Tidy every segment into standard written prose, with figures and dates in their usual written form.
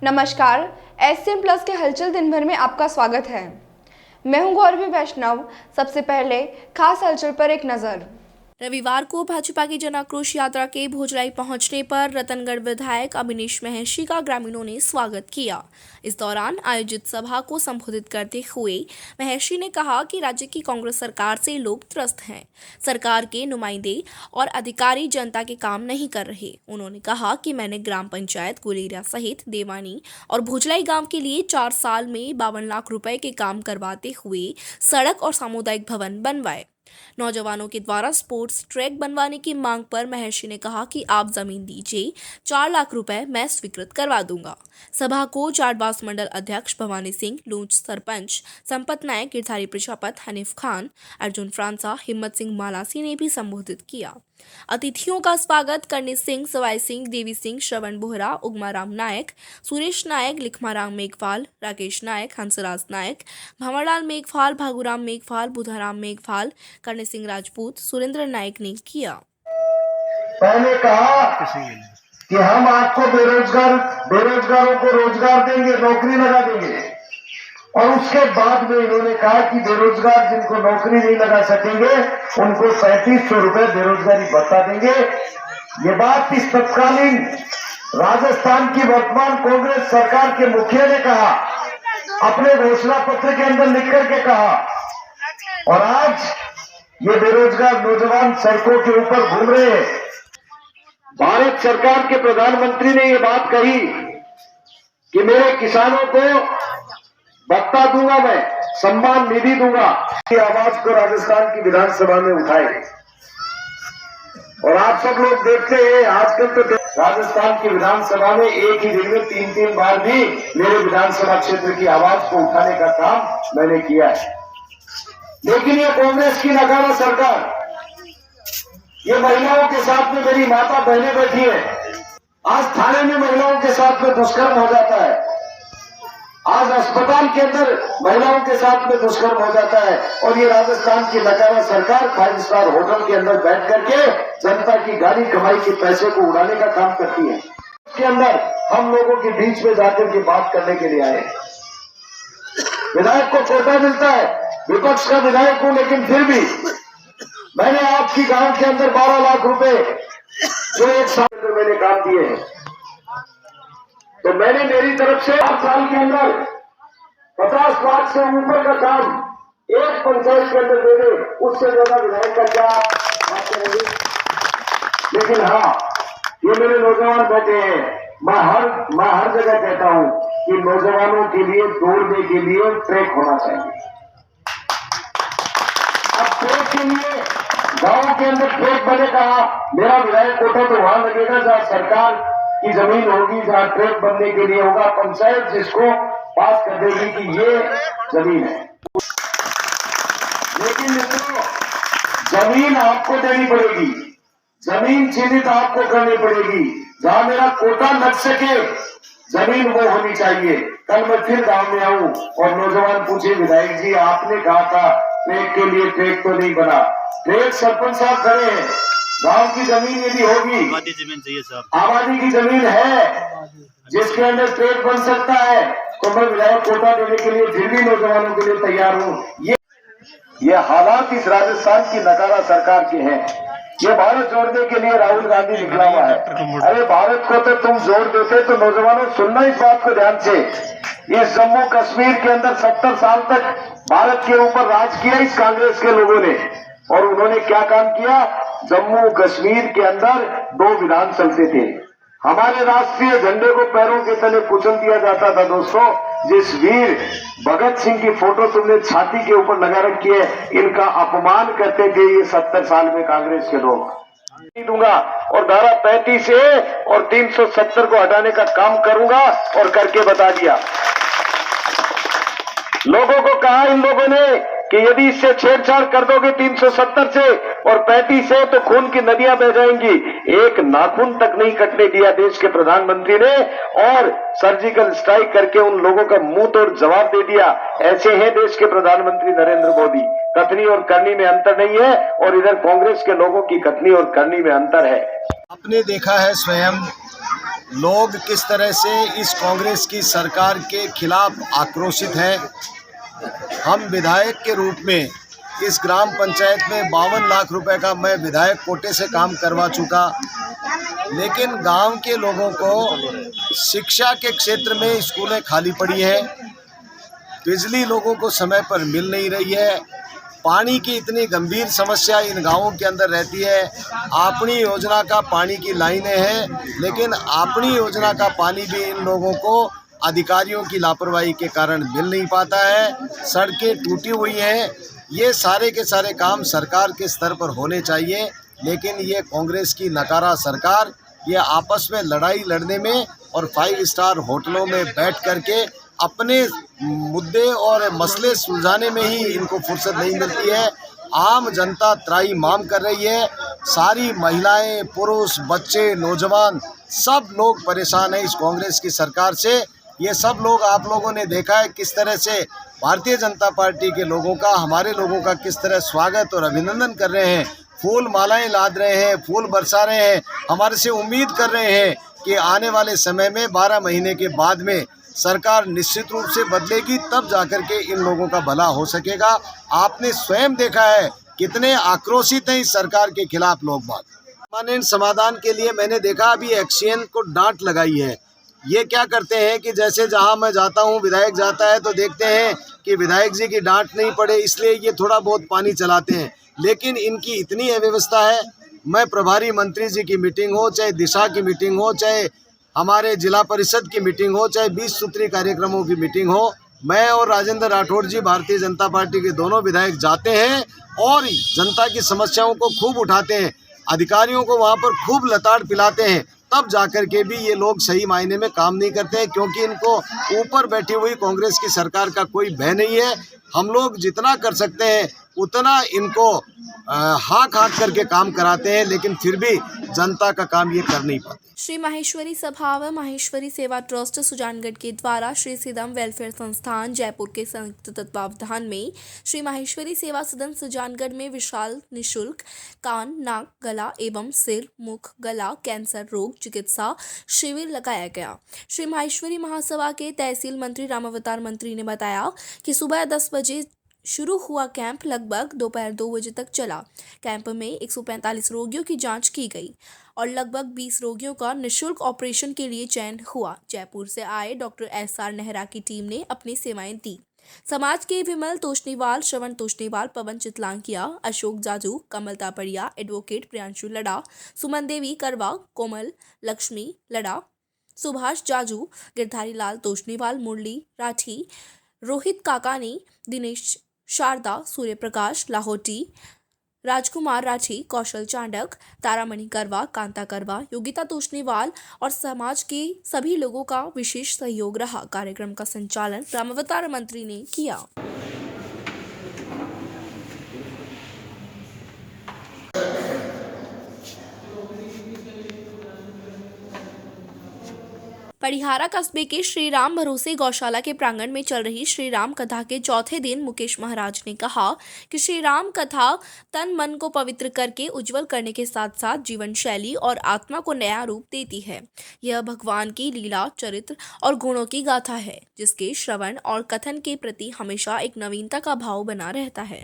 नमस्कार, SM plus के हलचल दिन भर में आपका स्वागत है। मैं हूं गौरवी वैष्णव। सबसे पहले खास हलचल पर एक नजर। रविवार को भाजपा की जन आक्रोश यात्रा के भोजराई पहुंचने पर रतनगढ़ विधायक अभिनीश महर्षि का ग्रामीणों ने स्वागत किया। इस दौरान आयोजित सभा को संबोधित करते हुए महर्षि ने कहा कि राज्य की कांग्रेस सरकार से लोग त्रस्त हैं। सरकार के नुमाइंदे और अधिकारी जनता के काम नहीं कर रहे। उन्होंने कहा कि मैंने ग्राम पंचायत गुलेरिया सहित देवानी और भोजलाई गांव के लिए 4 साल में 52 लाख रुपए के काम करवाते हुए सड़क और सामुदायिक भवन बनवाए। नौजवानों के द्वारा स्पोर्ट्स ट्रैक बनवाने की मांग पर महर्षि ने कहा कि आप जमीन दीजिए, 4 लाख रुपए मैं स्वीकृत करवा दूंगा। सभा को चाडबास मंडल अध्यक्ष भवानी सिंह, लूंच सरपंच संपत नायक, गिरधारी प्रजापत, हनीफ खान, अर्जुन फ्रांसा, हिम्मत सिंह मालासी ने भी संबोधित किया। अतिथियों का स्वागत करने सिंह, सवाई सिंह, देवी सिंह, श्रवण बोहरा, उगमाराम नायक, सुरेश नायक, लिखमाराम मेघवाल, राकेश नायक, हंसराज नायक, भंवरलाल मेघवाल, भागुराम मेघवाल, बुधाराम मेघवाल, करने सिंह राजपूत, सुरेंद्र नायक ने किया। मैंने कहा कि हम आपको बेरोजगारों को रोजगार देंगे, नौकरी लगा देंगे, और उसके बाद में इन्होंने कहा कि बेरोजगार जिनको नौकरी नहीं लगा सकेंगे उनको 3500 रुपए बेरोजगारी भत्ता देंगे। ये बात इस तत्कालीन राजस्थान की वर्तमान कांग्रेस सरकार के मुखिया ने कहा, अपने घोषणा पत्र के अंदर लिख करके कहा, और आज ये बेरोजगार नौजवान सड़कों के ऊपर घूम रहे हैं। भारत सरकार के प्रधानमंत्री ने ये बात कही कि मेरे किसानों को भत्ता दूंगा, मैं सम्मान निधि दूंगा। ये आवाज को राजस्थान की विधानसभा में उठाए, और आप सब लोग देखते हैं आजकल तो राजस्थान की विधानसभा में एक ही दिन में 3-3 बार भी मेरे विधानसभा क्षेत्र की आवाज को उठाने का काम मैंने किया है। लेकिन ये कांग्रेस की नकारा सरकार, ये महिलाओं के साथ में मेरी माता बहनें बैठी है। आज थाने में महिलाओं के साथ में दुष्कर्म हो जाता है, आज अस्पताल के अंदर महिलाओं के साथ में दुष्कर्म हो जाता है, और ये राजस्थान की नकारा सरकार 5 स्टार होटल के अंदर बैठ करके जनता की गाड़ी कमाई के पैसे को उड़ाने का काम करती है। उसके अंदर हम लोगों के बीच में जाकर के बात करने के लिए आए। विधायक को कोटा मिलता है, विपक्ष का विधायक हूं, लेकिन फिर भी मैंने आपकी गांव के अंदर 12 लाख रुपए जो 1 साल में मैंने काम दिए हैं, तो मैंने मेरी तरफ से 8 साल के अंदर 50 लाख से ऊपर का काम एक पंचायत के अंदर दे दे, उससे ज्यादा विधायक का क्या बात करेंगे। लेकिन हाँ, ये मेरे नौजवान बैठे हैं, मैं हर जगह कहता हूं कि नौजवानों के लिए दौड़ने के लिए ट्रैक होना चाहिए। अब ट्रैक के लिए गांव के अंदर ट्रैक बनेगा, मेरा विधायक कोटा तो वहां लगेगा जहां सरकार की जमीन होगी, जहां ट्रैक बनने के लिए होगा, पंचायत जिसको पास कर देगी कि ये जमीन है। लेकिन मित्रों, जमीन आपको देनी पड़ेगी, जमीन चिन्हित आपको करनी पड़ेगी। जहां मेरा कोटा लग सके जमीन वो होनी चाहिए। कल मैं फिर गांव में आऊं और नौजवान पूछे, विधायक जी आपने कहा था ट्रैक के लिए, ट्रैक तो नहीं बना। ट्रैक सरपंच साहब खड़े हैं, गांव की जमीन यदि होगी, आबादी जमीन चाहिए साहब, आबादी की जमीन है जिसके अंदर ट्रैक बन सकता है, तो मैं विधायक कोटा देने के लिए फिर भी नौजवानों के लिए तैयार हूं। ये हालात इस राजस्थान की नकारा सरकार के हैं। ये भारत जोड़ने के लिए राहुल गांधी निकला हुआ है। अरे भारत को तो तुम जोड़ देते, तो नौजवानों सुनना इस बात को ध्यान से। इस जम्मू कश्मीर के अंदर 70 साल तक भारत के ऊपर राज किया इस कांग्रेस के लोगों ने, और उन्होंने क्या काम किया, जम्मू कश्मीर के अंदर 2 विधान चलते थे। हमारे राष्ट्रीय झंडे को पैरों के तले कुचल दिया जाता था। दोस्तों, जिस वीर भगत सिंह की फोटो तुमने छाती के ऊपर लगा रखी है, इनका अपमान करते थे ये 70 साल में कांग्रेस के लोग। नहीं दूंगा, और धारा 35 ए और 370 को हटाने का काम करूंगा, और करके बता दिया। लोगों को कहा इन लोगों ने कि यदि इससे छेड़छाड़ कर दोगे 370 से और 35 से, तो खून की नदियां बह जाएंगी। एक नाखून तक नहीं कटने दिया देश के प्रधानमंत्री ने, और सर्जिकल स्ट्राइक करके उन लोगों का मुंह तोड़ जवाब दे दिया। ऐसे हैं देश के प्रधानमंत्री नरेंद्र मोदी। कथनी और करनी में अंतर नहीं है, और इधर कांग्रेस के लोगों की कथनी और करनी में अंतर है। आपने देखा है स्वयं लोग किस तरह से इस कांग्रेस की सरकार के खिलाफ आक्रोशित हैं। हम विधायक के रूप में इस ग्राम पंचायत में 52 लाख रुपए का मैं विधायक कोटे से काम करवा चुका, लेकिन गांव के लोगों को शिक्षा के क्षेत्र में स्कूलें खाली पड़ी हैं, बिजली लोगों को समय पर मिल नहीं रही है, पानी की इतनी गंभीर समस्या इन गांवों के अंदर रहती है। आपनी योजना का पानी की लाइनें हैं, लेकिन आपनी योजना का पानी भी इन लोगों को अधिकारियों की लापरवाही के कारण मिल नहीं पाता है। सड़कें टूटी हुई हैं। ये सारे के सारे काम सरकार के स्तर पर होने चाहिए, लेकिन ये कांग्रेस की नकारा सरकार ये आपस में लड़ाई लड़ने में और 5 स्टार होटलों में बैठ करके अपने मुद्दे और मसले सुलझाने में ही इनको फुर्सत नहीं मिलती है। आम जनता त्राही माम कर रही है। सारी महिलाएं, पुरुष, बच्चे, नौजवान सब लोग परेशान हैं इस कांग्रेस की सरकार से। ये सब लोग आप लोगों ने देखा है किस तरह से भारतीय जनता पार्टी के लोगों का, हमारे लोगों का किस तरह स्वागत और अभिनंदन कर रहे हैं, फूल मालाएं लाद रहे हैं, फूल बरसा रहे हैं, हमारे से उम्मीद कर रहे हैं कि आने वाले समय में 12 महीने के बाद में सरकार निश्चित रूप से बदलेगी, तब जाकर के इन लोगों का भला हो सकेगा। आपने स्वयं देखा है कितने आक्रोशित हैं इस सरकार के खिलाफ लोग बात। परमानेंट समाधान के लिए मैंने देखा अभी एक्सियन को डांट लगाई है। ये क्या करते हैं कि जैसे जहां मैं जाता हूं, विधायक जाता है तो देखते हैं कि विधायक जी की डांट नहीं पड़े, इसलिए ये थोड़ा बहुत पानी चलाते हैं, लेकिन इनकी इतनी अव्यवस्था है। मैं प्रभारी मंत्री जी की मीटिंग हो, चाहे दिशा की मीटिंग हो, चाहे हमारे जिला परिषद की मीटिंग हो, चाहे 20 सूत्री कार्यक्रमों की मीटिंग हो, मैं और राजेंद्र राठौड़ जी भारतीय जनता पार्टी के दोनों विधायक जाते हैं और जनता की समस्याओं को खूब उठाते हैं, अधिकारियों को वहाँ पर खूब लताड़ पिलाते हैं, तब जाकर के भी ये लोग सही मायने में काम नहीं करते हैं, क्योंकि इनको ऊपर बैठी हुई कांग्रेस की सरकार का कोई भय नहीं है। हम लोग जितना कर सकते हैं उतना इनको हाँक करके काम कराते हैं, लेकिन फिर भी जनता का काम ये कर नहीं पाते। श्री माहेश्वरी सभा व माहेश्वरी सेवा ट्रस्ट सुजानगढ़ के द्वारा श्री सिदम वेलफेयर संस्थान जयपुर के संयुक्त तत्वावधान में श्री माहेश्वरी सेवा सदन सुजानगढ़ में विशाल निशुल्क कान, नाक, गला एवं सिर, मुख, गला कैंसर रोग चिकित्सा शिविर लगाया गया। श्री माहेश्वरी महासभा के तहसील मंत्री रामावतार मंत्री ने बताया कि सुबह 10 बजे शुरू हुआ कैंप लगभग दोपहर 2 बजे तक चला। कैंप में 145 रोगियों की जांच की गई और लगभग 20 रोगियों का निशुल्क ऑपरेशन के लिए चयन हुआ। जयपुर से आए डॉक्टर SR नेहरा की टीम ने अपनी सेवाएं दी। समाज के विमल तोष्णीवाल, श्रवण तोष्णीवाल, पवन चितलांकिया, अशोक जाजू, कमल तापड़िया, एडवोकेट प्रियांशु लड़ा, सुमन देवी करवा, कोमल लक्ष्मी लड़ा, सुभाष जाजू, गिरधारी लाल तोष्णीवाल, मुरली राठी, रोहित काकानी, दिनेश शारदा, सूर्य प्रकाश लाहौटी, राजकुमार राठी, कौशल चांडक, तारामणि करवा, कांता करवा, योगिता तोष्णीवाल और समाज के सभी लोगों का विशेष सहयोग रहा। कार्यक्रम का संचालन रामावतार मंत्री ने किया। परिहारा कस्बे के श्री राम भरोसे गौशाला के प्रांगण में चल रही श्री राम कथा के चौथे दिन मुकेश महाराज ने कहा कि श्री राम कथा तन मन को पवित्र करके उज्जवल करने के साथ साथ जीवन शैली और आत्मा को नया रूप देती है। यह भगवान की लीला, चरित्र और गुणों की गाथा है, जिसके श्रवण और कथन के प्रति हमेशा एक नवीनता का भाव बना रहता है।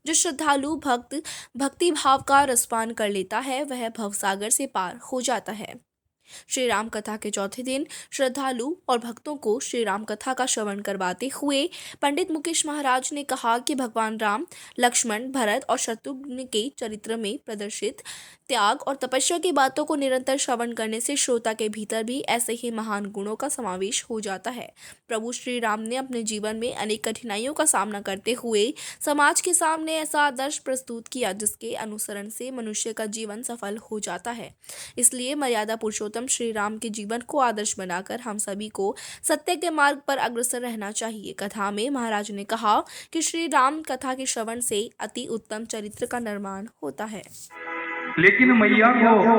जो श्रद्धालु भक्त भक्ति भाव का रसपान कर लेता है, वह भवसागर से पार हो जाता है। श्री राम कथा के चौथे दिन श्रद्धालु और भक्तों को श्री राम कथा का श्रवण करवाते हुए पंडित मुकेश महाराज ने कहा कि भगवान राम, लक्ष्मण, भरत और शत्रुघ्न के चरित्र में प्रदर्शित त्याग और तपस्या की बातों को निरंतर श्रवण करने से श्रोता के भीतर भी ऐसे ही महान गुणों का समावेश हो जाता है। प्रभु श्री राम ने अपने जीवन में अनेक कठिनाइयों का सामना करते हुए समाज के सामने ऐसा आदर्श प्रस्तुत किया जिसके अनुसरण से मनुष्य का जीवन सफल हो जाता है। इसलिए मर्यादा पुरुषोत्तम श्री राम के जीवन को आदर्श बनाकर हम सभी को सत्य के मार्ग पर अग्रसर रहना चाहिए। कथा में महाराज ने कहा कि श्री राम कथा के श्रवण से अति उत्तम चरित्र का निर्माण होता है। लेकिन मैया को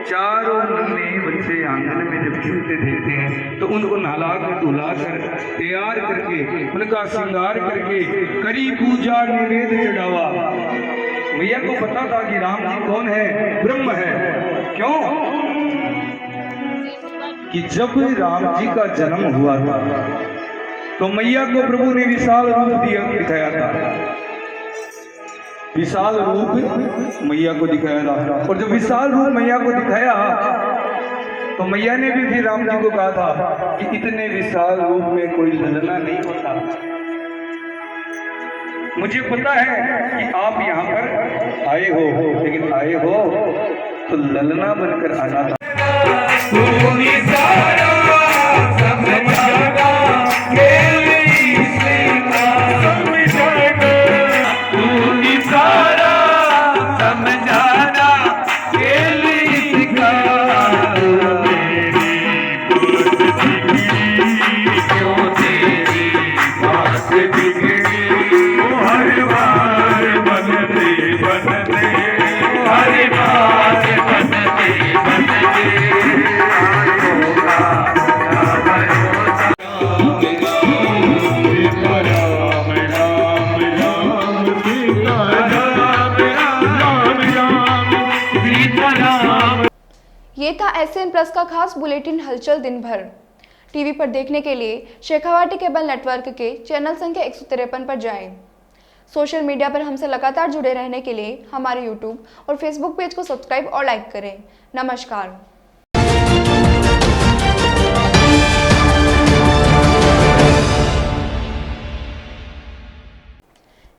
चारों नन्हे बच्चे आंगन में जब खेलते देखते हैं तो उनको नहला कर धुला कर तैयार करके उनका श्रृंगार करके करी पूजा निवेद चढ़ावा। मैया को पता था कि राम जी कौन है, ब्रह्म है। क्यों? कि जब राम जी का जन्म हुआ था तो मैया को प्रभु ने विशाल रूप दिखाया था, विशाल रूप मैया को दिखाया था। और जब विशाल रूप मैया को दिखाया तो मैया ने भी फिर राम जी को कहा था कि इतने विशाल रूप में कोई ललना नहीं होता। मुझे पता है कि आप यहाँ पर आए हो, लेकिन आए हो तो ललना बनकर आना था। ये था एसएन प्लस का खास बुलेटिन हलचल दिन भर। टीवी पर देखने के लिए शेखावाटी केबल नेटवर्क के चैनल संख्या 153 पर जाएं। सोशल मीडिया पर हमसे लगातार जुड़े रहने के लिए हमारे यूट्यूब और फेसबुक पेज को सब्सक्राइब और लाइक करें। नमस्कार।